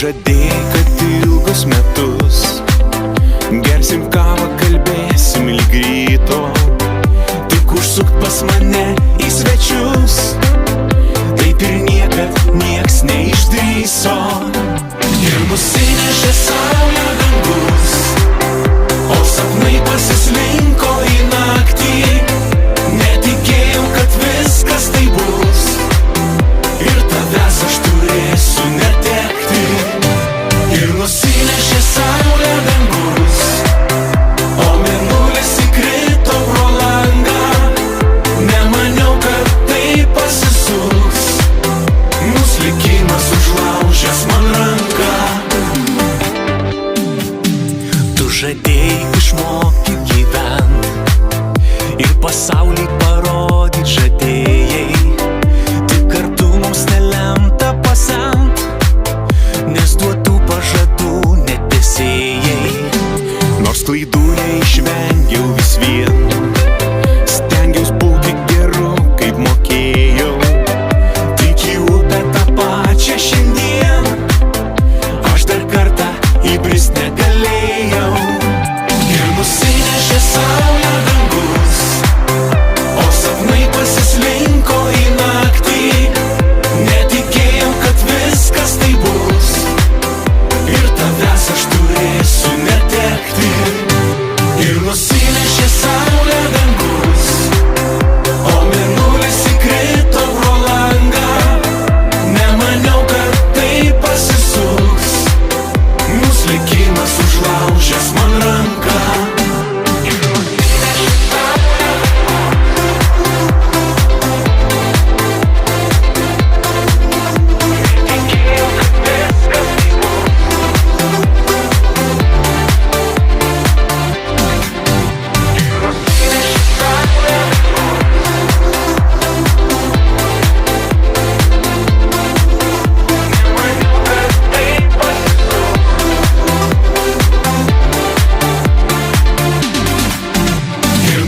žadėjai, kad ilgus metus gersim kavą, kalbėsim lyg ryto. Tik užsukt pas mane į svečius, taip ir niekad nieks neišdrįso. Ir nusinešė saulę dangus, o sapnai pasislinko į naktį. Netikėjau, kad viskas tai bus, ir tavęs aš turėsiu netekti. Ir nusinešė saulę dangus, o mėnulis įkrito pro langą. Nemaniau, kad tai pasisuks, mūs likimas užlaužęs man ranką. Tu žadėjai išmokti gyvent ir pasaulį parodyt žadėjai. Tik kartu mums nelemta pasent, nes duotų pažadų netesėjai. Nors klaidų neišvengiau, vis vien stengiaus būti geru, kaip mokėjau. Tik į upę tą pačią šiandien aš dar kartą įbrist negalėjau. Ir nusinešė saulę dangus, o sapnai pasislinko į naktį. Netikėjau, kad viskas tai bus, ir tavęs aš turėsiu netekti. Ir nusinešė saulę dangus, o mėnulis įkrito pro langą. Nemaniau, kad tai pasisuks, mūs likimas užlaužęs man ranką.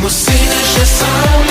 Nusinešė saulę